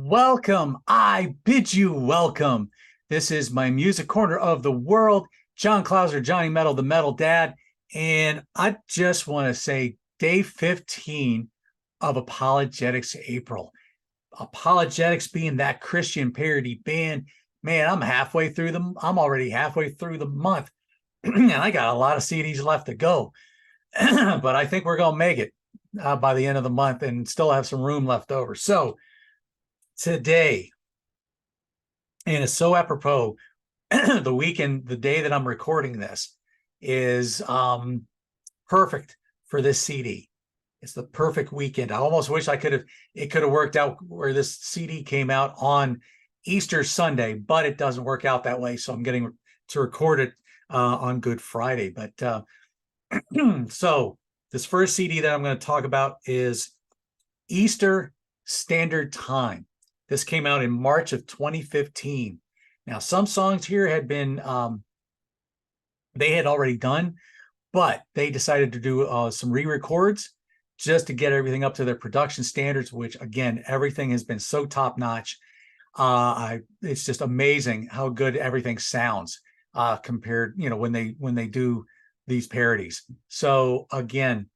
Welcome. I bid you welcome. This is my music corner of the world. John Clauser, Johnny Metal, the Metal Dad. And I just want to say day 15 of Apologetics April. Apologetics being that Christian parody band. Man, I'm already halfway through the month. And I got a lot of CDs left to go. But I think we're going to make it by the end of the month and still have some room left over. So today, and it's so apropos, the day that I'm recording this is perfect for this CD. It's the perfect weekend. I almost wish it could have worked out where this CD came out on Easter Sunday, but it doesn't work out that way. So I'm getting to record it on Good Friday. But so this first CD that I'm going to talk about is Easter Standard Time. This came out in March of 2015. Now, some songs here had been, they had already done, but they decided to do some re-records just to get everything up to their production standards, which, again, everything has been so top-notch. It's just amazing how good everything sounds compared, when they do these parodies. So, again,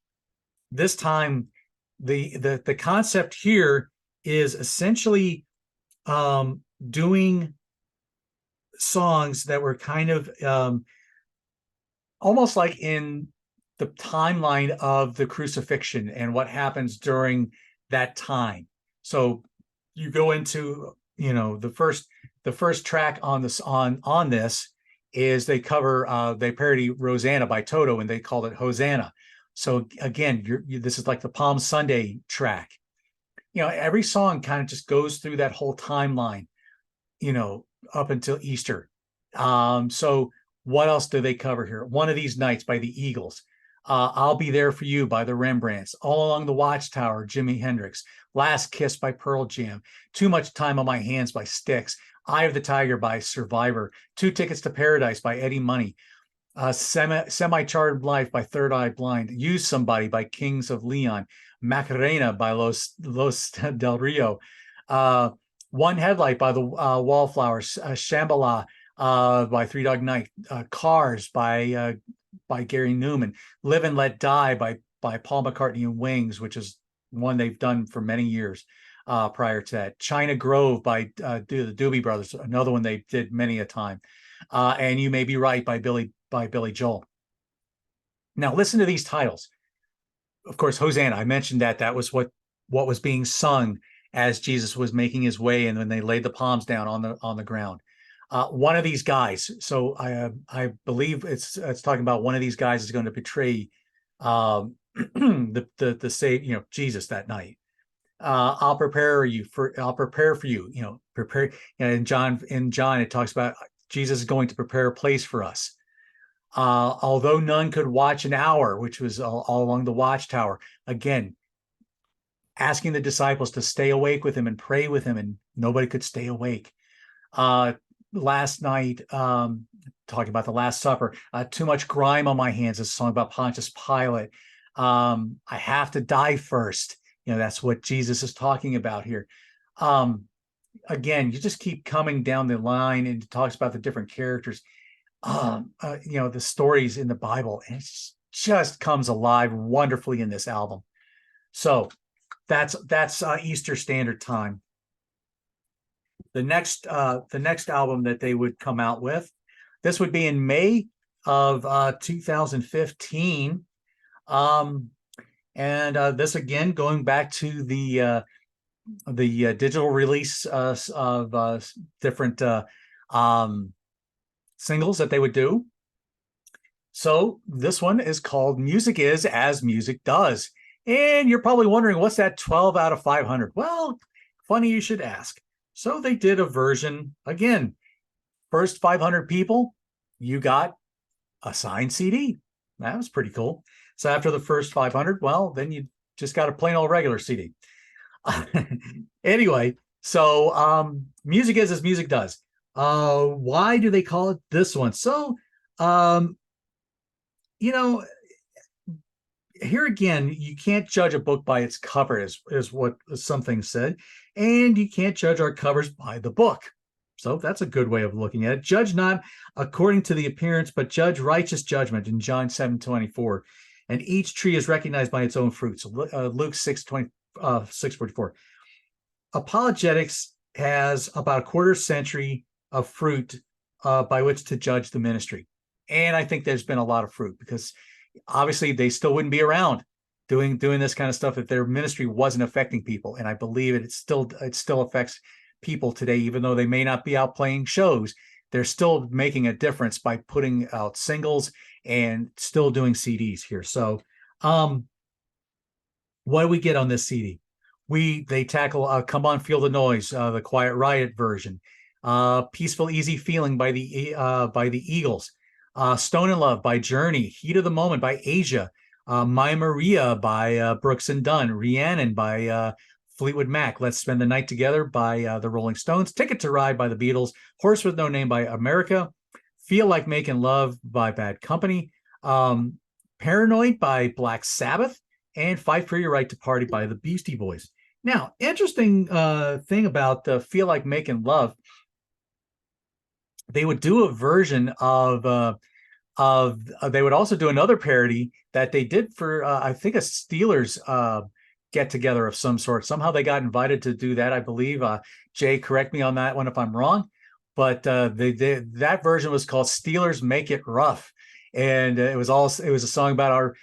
this time, the concept here is essentially doing songs that were kind of almost like in the timeline of the crucifixion and what happens during that time. So you go into, the first track on this is they parody Rosanna by Toto, and they called it Hosanna. So again, this is like the Palm Sunday track. Every song kind of just goes through that whole timeline, up until Easter. So what else do they cover here? One of These Nights by the Eagles. I'll Be There For You by the Rembrandts. All Along the Watchtower, Jimi Hendrix. Last Kiss by Pearl Jam. Too Much Time on My Hands by Styx. Eye of the Tiger by Survivor. Two Tickets to Paradise by Eddie Money. Semi-Charted Life by Third Eye Blind. Use Somebody by Kings of Leon. Macarena by Los del Rio. One Headlight by the Wallflowers. Shambhala by Three Dog Night. Cars by Gary Newman. Live and Let Die by Paul McCartney and Wings, which is one they've done for many years prior to that. China Grove by the Doobie Brothers, another one they did many a time. And You May Be Right by Billy Joel. Now listen to these titles. Of course, Hosanna. I mentioned that was what was being sung as Jesus was making his way, and when they laid the palms down on the ground. One of these guys. So I believe it's talking about one of these guys is going to betray the Jesus that night. I'll prepare for you. Prepare. In John it talks about Jesus is going to prepare a place for us. Although none could watch an hour, which was all along the Watchtower. Again, asking the disciples to stay awake with him and pray with him, and nobody could stay awake. Last night, talking about the Last Supper. Too Much Grime on My Hands is a song about Pontius Pilate. I Have to Die First. That's what Jesus is talking about here. Again, you just keep coming down the line, and it talks about the different characters. The stories in the Bible, and it just comes alive wonderfully in this album. So that's Easter Standard Time. The next album that they would come out with, this would be in May of 2015. And this, again, going back to the digital release of different singles that they would do. So this one is called Music Is As Music Does. And you're probably wondering, what's that 12 out of 500? Well, funny you should ask. So they did a version, again, first 500 people, you got a signed CD. That was pretty cool. So after the first 500, well, then you just got a plain old regular CD. Anyway, so Music Is As Music Does. Why do they call it this one? So, here again, you can't judge a book by its cover, is what something said, and you can't judge our covers by the book. So that's a good way of looking at it. Judge not according to the appearance, but judge righteous judgment in John 7:24. And each tree is recognized by its own fruit. So Luke 6:44. Apologetics has about a quarter century of fruit by which to judge the ministry. And I think there's been a lot of fruit, because obviously they still wouldn't be around doing this kind of stuff if their ministry wasn't affecting people. And I believe it still affects people today, even though they may not be out playing shows. They're still making a difference by putting out singles and still doing CDs here. So what do we get on this CD? They tackle Come On Feel the Noise, the Quiet Riot version, Peaceful Easy Feeling by the Eagles, Stone in Love by Journey, Heat of the Moment by Asia, My Maria by Brooks and Dunn, Rhiannon by Fleetwood Mac, Let's Spend the Night Together by the Rolling Stones, Ticket to Ride by the Beatles, Horse with No Name by America, Feel Like Making Love by Bad Company, Paranoid by Black Sabbath, and Fight for Your Right to Party by the Beastie Boys. Now, interesting thing about Feel Like Making Love, they would do a version of they would also do another parody that they did for I think a Steelers get together of some sort. Somehow they got invited to do that, I believe. Jay, correct me on that one if I'm wrong, but that version was called Steelers Make It Rough, and it was a song about our,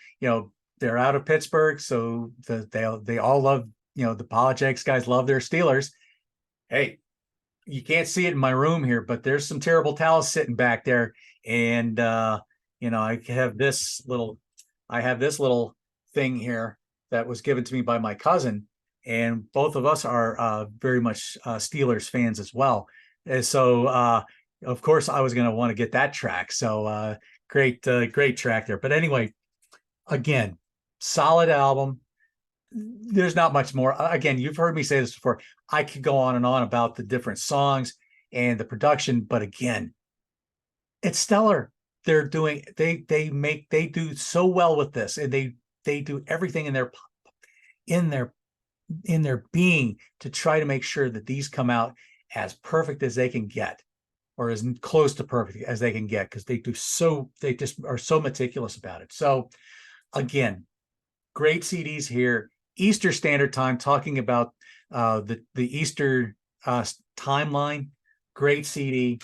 they're out of Pittsburgh, so they all love, the ApologetiX guys love their Steelers. Hey, you can't see it in my room here, but there's some terrible towels sitting back there, and I have this little thing here that was given to me by my cousin, and both of us are very much Steelers fans as well. And so of course I was going to want to get that track. So great track there. But anyway, again, solid album. There's not much more. Again, you've heard me say this before. I could go on and on about the different songs and the production, but again, it's stellar. They do so well with this, and they do everything in their being to try to make sure that these come out as perfect as they can get, or as close to perfect as they can get, because they just are so meticulous about it. So again, great CDs here. Easter Standard Time, talking about the Easter timeline. Great CD.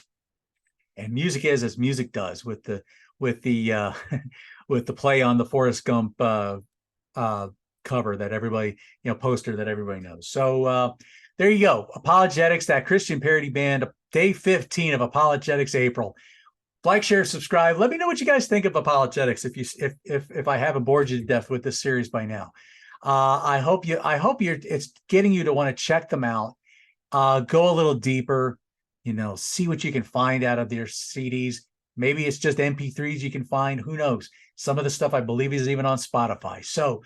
And music is as music does, with the with the play on the Forrest Gump cover that everybody, poster that everybody knows. So there you go. ApologetiX, that Christian Parody Band, day 15 of ApologetiX April. Like, share, subscribe. Let me know what you guys think of ApologetiX if I haven't bored you to death with this series by now. I hope it's getting you to want to check them out. Go a little deeper, see what you can find out of their CDs. Maybe it's just MP3s you can find. Who knows? Some of the stuff I believe is even on Spotify. So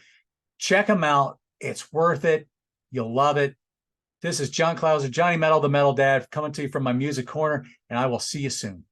check them out. It's worth it. You'll love it. This is John Clauser, Johnny Metal, the Metal Dad, coming to you from my music corner, and I will see you soon.